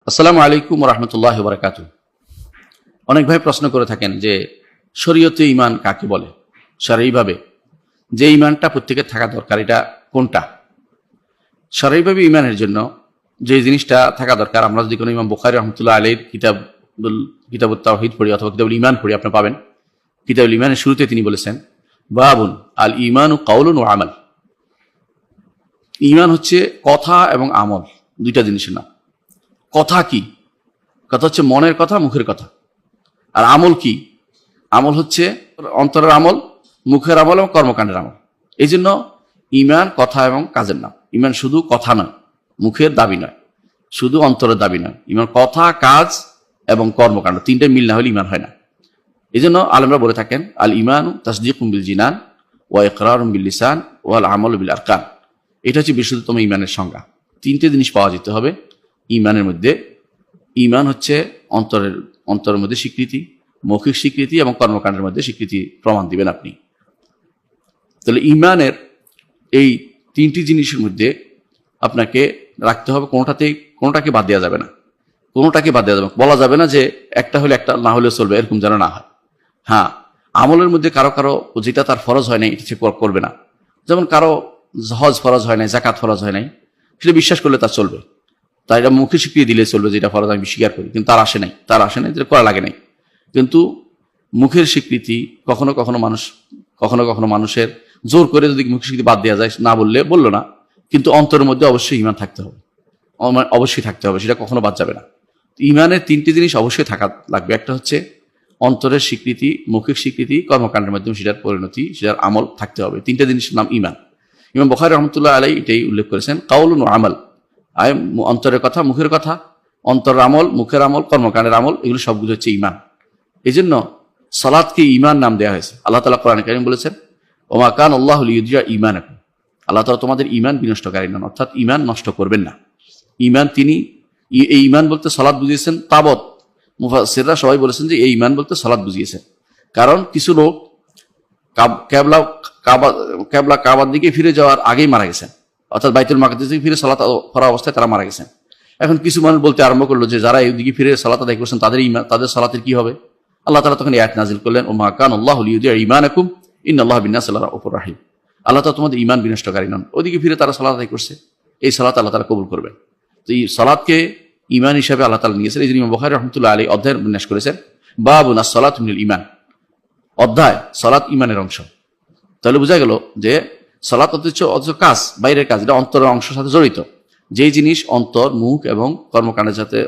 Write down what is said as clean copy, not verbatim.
আসসালামু আলাইকুম রহমতুল্লাহ বারাকাতু। অনেক ভাই প্রশ্ন করে থাকেন যে শরীয়তে ঈমান কাকে বলে, শারঈভাবে যে ঈমানটা প্রত্যেকের থাকা দরকার এটা কোনটা? শারঈভাবে ঈমানের জন্য যে জিনিসটা থাকা দরকার, আমরা যদি কোনো ইমাম বুখারী রহমতুল্লাহ আলাইহির কিতাবুত তাওহীদ পড়ি অথবা কিতাবুল ঈমান পড়ি, আপনি পাবেন কিতাবুল ঈমানের শুরুতে তিনি বলেছেন বাবুন আল ঈমানু কাউলুন ওয়া আমাল। ঈমান হচ্ছে কথা এবং আমল, দুইটা জিনিসের নাম। কথা কি? কথা হচ্ছে মনের কথা, মুখের কথা। আর আমল কি? আমল হচ্ছে অন্তরের আমল, মুখের আমল এবং কর্মকাণ্ডের আমল। এই জন্য ঈমান কথা এবং কাজের নাম। ঈমান শুধু কথা নয়, মুখের দাবি নয়, শুধু অন্তরের দাবি নয়। ঈমান কথা, কাজ এবং কর্মকাণ্ড, তিনটে মিল না হলে ঈমান হয় না। এই জন্য আলেমরা বলে থাকেন আল ঈমানু তাসদীকুম বিল জিনান ওয়া ইকরারুম বিল লিসান ওয়াল আমালু বিল আরকান। এটা হচ্ছে বিশুদ্ধতম ঈমানের সংজ্ঞা। তিনটে জিনিস পাওয়া যেতে হবে ঈমানের মধ্যে। ঈমান হচ্ছে অন্তরের মধ্যে স্বীকৃতি, মৌখিক স্বীকৃতি এবং কর্মকাণ্ডের মধ্যে স্বীকৃতি প্রমাণ দিবেন আপনি। তাহলে ঈমানের এই তিনটি জিনিসের মধ্যে আপনাকে রাখতে হবে, কোনোটাকে বাদ দেওয়া যাবে না। কোনোটাকে বাদ দেওয়া যাবে, বলা যাবে না যে একটা হলে একটা না হলেও চলবে, এরকম যেন না হয়। হ্যাঁ, আমলের মধ্যে কারো কারো যেটা তার ফরজ হয় নাই এটা সে করবে না। যেমন কারো হজ ফরজ হয় নাই, যাকাত ফরজ হয় নাই, সেটা বিশ্বাস করলে তার চলবে। তাই এটা মুখে স্বীকৃতি দিলে চলবে যে এটা ফরজ আমি স্বীকার করি, কিন্তু তার আসে নাই যেটা করা লাগে নাই। কিন্তু মুখের স্বীকৃতি কখনো কখনো মানুষের জোর করে যদি মুখের স্বীকৃতি বাদ দেওয়া যায়, না বললো না, কিন্তু অন্তরের মধ্যে অবশ্যই ঈমান থাকতে হবে, অবশ্যই থাকতে হবে, সেটা কখনো বাদ যাবে না। ঈমানের তিনটি জিনিস অবশ্যই থাকা লাগবে। একটা হচ্ছে অন্তরের স্বীকৃতি, মৌখিক স্বীকৃতি, কর্মকাণ্ডের মাধ্যমে সেটার পরিণতি, সেটার আমল থাকতে হবে। তিনটা জিনিসের নাম ঈমান। ইমাম বুখারী রহমতুল্লাহ আলাইহি এটাই উল্লেখ করেছেন, কাউলুন ওয়া আমাল। অন্তরের কথা, মুখের কথা, অন্তরের আমল, মুখের আমল, কর্মকাণ্ডের আমল, এগুলো সবগুলো হচ্ছে ঈমান। এই জন্য সালাতকে ঈমান নাম দেওয়া হয়েছে। আল্লাহ তাআলা কোরআনে কারীম বলেছেন ওমা কান আল্লাহু লিইউযিআ ঈমানাকুম। আল্লাহ তাআলা তোমাদের ঈমান বিনষ্টকারী নন, অর্থাৎ ঈমান নষ্ট করবেন না। ঈমান তিনি এই ঈমান বলতে সালাত বুঝিয়েছেন তাবত। মুফাসসিররা সবাই বলেছেন যে এই ঈমান বলতে সালাত বুঝিয়েছেন, কারণ কিছু লোক কাবার দিকে ফিরে যাওয়ার আগেই মারা গেছেন, অর্থাৎ বাইতুল মাকদিস দিকে ফিরে সালাত করা অবস্থায় তারা মারা গেছেন। এখন কিছু মানুষ বলতে আরম্ভ করলো যে যারা এই দিকে ফিরে সালাত আদায় করছেন তাদের সালাতের কি হবে? আল্লাহ তাআলা তখন এই আয়াত নাযিল করলেন ওমা কান আল্লাহু লিইউযিআ ঈমানাকুম ইন্নাল্লাহা বিন-নাসি লারাউফুর রাহিম। আল্লাহ তাআলা তোমাদের ঈমান বিনষ্টকারী নন। ওদিকে ফিরে তারা সালাত আদায় করছে, এই সালাত আল্লাহ তাআলা কবুল করবেন। তো এই সালাতকে ঈমান হিসাবে আল্লাহ তাআলা নিয়েছেন। এই জন্য ইমাম বুখারী রাহমাতুল্লাহি আলাইহি অধ্যায়ের বিন্যাস করেছেন বাবুন আস-সালাতু মিনাল ঈমান। অধ্যায় সালাত ঈমানের অংশ। তাহলে বোঝা গেল যে সালাত অথচ কাজ, বাইরের কাজ, এটা অন্তরের অংশের সাথে জড়িত। যেই জিনিস অন্তর, মুখ এবং কর্মকাণ্ডের সাথে